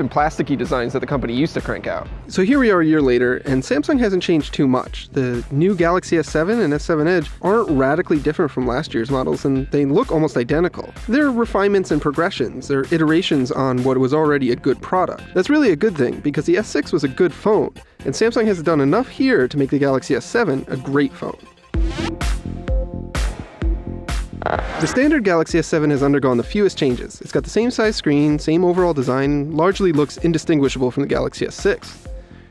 and plasticky designs that the company used to crank out. So here we are a year later, and Samsung hasn't changed too much. The new Galaxy S7 and S7 Edge aren't radically different from last year's models, and they look almost identical. They're refinements and progressions. They're iterations on what was already a good product. That's really a good thing, because the S6 was a good phone, and Samsung has done enough here to make the Galaxy S7 a great phone. The standard Galaxy S7 has undergone the fewest changes. It's got the same size screen, same overall design, and largely looks indistinguishable from the Galaxy S6.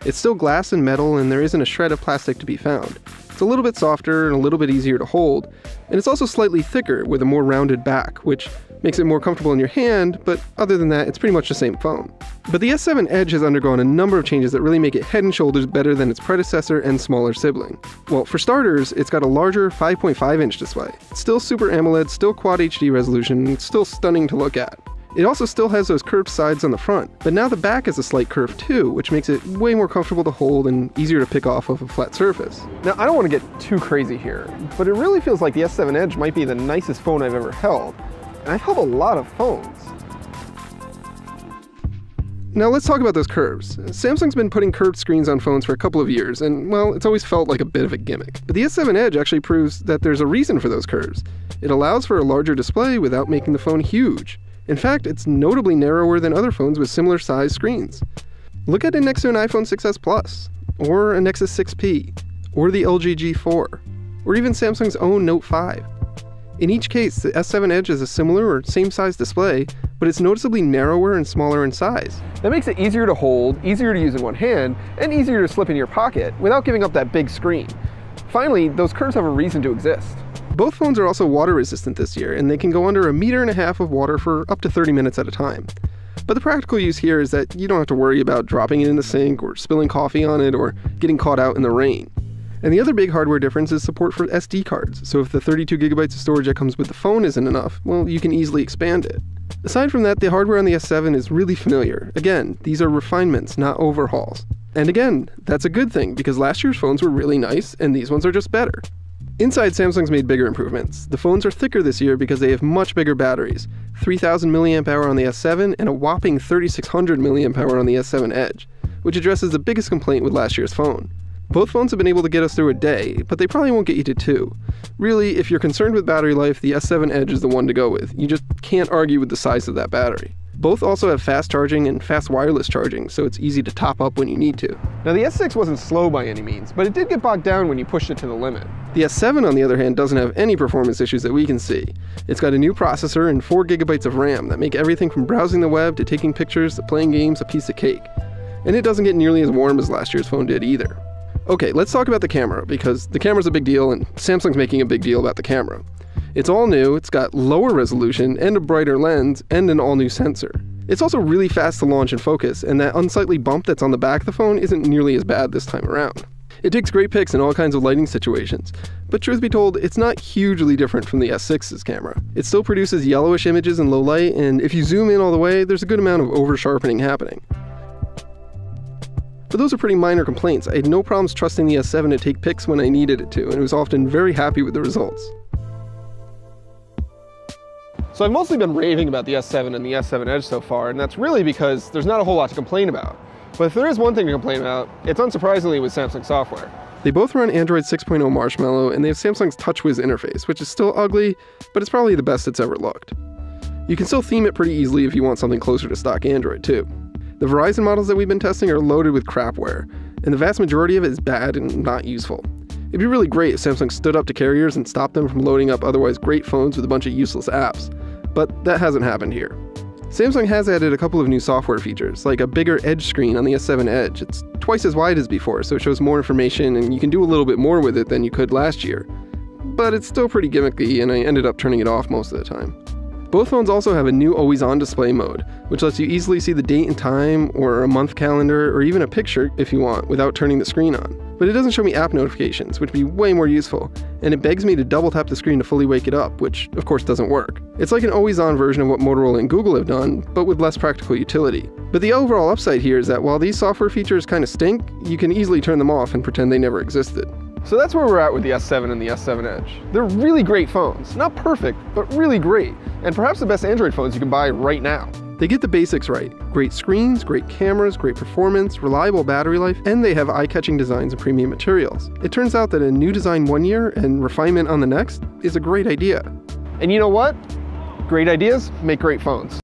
It's still glass and metal, and there isn't a shred of plastic to be found. It's a little bit softer and a little bit easier to hold, and it's also slightly thicker with a more rounded back, which makes it more comfortable in your hand, but other than that, it's pretty much the same phone. But the S7 Edge has undergone a number of changes that really make it head and shoulders better than its predecessor and smaller sibling. Well, for starters, it's got a larger 5.5-inch display. It's still Super AMOLED, still Quad HD resolution, it's still stunning to look at. It also still has those curved sides on the front, but now the back has a slight curve too, which makes it way more comfortable to hold and easier to pick off of a flat surface. Now, I don't want to get too crazy here, but it really feels like the S7 Edge might be the nicest phone I've ever held. And I've held a lot of phones. Now let's talk about those curves. Samsung's been putting curved screens on phones for a couple of years, and well, it's always felt like a bit of a gimmick. But the S7 Edge actually proves that there's a reason for those curves. It allows for a larger display without making the phone huge. In fact, it's notably narrower than other phones with similar size screens. Look at it next to an iPhone 6s Plus, or a Nexus 6P, or the LG G4, or even Samsung's own Note 5. In each case, the S7 Edge has a similar or same size display, but it's noticeably narrower and smaller in size. That makes it easier to hold, easier to use in one hand, and easier to slip in your pocket without giving up that big screen. Finally, those curves have a reason to exist. Both phones are also water resistant this year, and they can go under 1.5 meters of water for up to 30 minutes at a time. But the practical use here is that you don't have to worry about dropping it in the sink or spilling coffee on it or getting caught out in the rain. And the other big hardware difference is support for SD cards, so if the 32 gigabytes of storage that comes with the phone isn't enough, well, you can easily expand it. Aside from that, the hardware on the S7 is really familiar. Again, these are refinements, not overhauls. And again, that's a good thing, because last year's phones were really nice, and these ones are just better. Inside, Samsung's made bigger improvements. The phones are thicker this year because they have much bigger batteries, 3000 mAh on the S7 and a whopping 3600 mAh on the S7 Edge, which addresses the biggest complaint with last year's phone. Both phones have been able to get us through a day, but they probably won't get you to 2. Really, if you're concerned with battery life, the S7 Edge is the one to go with. You just can't argue with the size of that battery. Both also have fast charging and fast wireless charging, so it's easy to top up when you need to. Now, the S6 wasn't slow by any means, but it did get bogged down when you pushed it to the limit. The S7, on the other hand, doesn't have any performance issues that we can see. It's got a new processor and 4 gigabytes of RAM that make everything from browsing the web to taking pictures to playing games a piece of cake. And it doesn't get nearly as warm as last year's phone did either. Okay, let's talk about the camera, because the camera's a big deal and Samsung's making a big deal about the camera. It's all new, it's got lower resolution and a brighter lens and an all-new sensor. It's also really fast to launch and focus, and that unsightly bump that's on the back of the phone isn't nearly as bad this time around. It takes great pics in all kinds of lighting situations, but truth be told, it's not hugely different from the S6's camera. It still produces yellowish images in low light, and if you zoom in all the way, there's a good amount of over-sharpening happening. But those are pretty minor complaints. I had no problems trusting the S7 to take pics when I needed it to, and was often very happy with the results. So I've mostly been raving about the S7 and the S7 Edge so far, and that's really because there's not a whole lot to complain about. But if there is one thing to complain about, it's unsurprisingly with Samsung software. They both run Android 6.0 Marshmallow, and they have Samsung's TouchWiz interface, which is still ugly, but it's probably the best it's ever looked. You can still theme it pretty easily if you want something closer to stock Android too. The Verizon models that we've been testing are loaded with crapware, and the vast majority of it is bad and not useful. It'd be really great if Samsung stood up to carriers and stopped them from loading up otherwise great phones with a bunch of useless apps, but that hasn't happened here. Samsung has added a couple of new software features, like a bigger Edge screen on the S7 Edge. It's twice as wide as before, so it shows more information and you can do a little bit more with it than you could last year. But it's still pretty gimmicky, and I ended up turning it off most of the time. Both phones also have a new always-on display mode, which lets you easily see the date and time, or a month calendar, or even a picture if you want, without turning the screen on. But it doesn't show me app notifications, which would be way more useful, and it begs me to double tap the screen to fully wake it up, which of course doesn't work. It's like an always-on version of what Motorola and Google have done, but with less practical utility. But the overall upside here is that while these software features kind of stink, you can easily turn them off and pretend they never existed. So that's where we're at with the S7 and the S7 Edge. They're really great phones. Not perfect, but really great. And perhaps the best Android phones you can buy right now. They get the basics right. Great screens, great cameras, great performance, reliable battery life, and they have eye-catching designs and premium materials. It turns out that a new design one year and refinement on the next is a great idea. And you know what? Great ideas make great phones.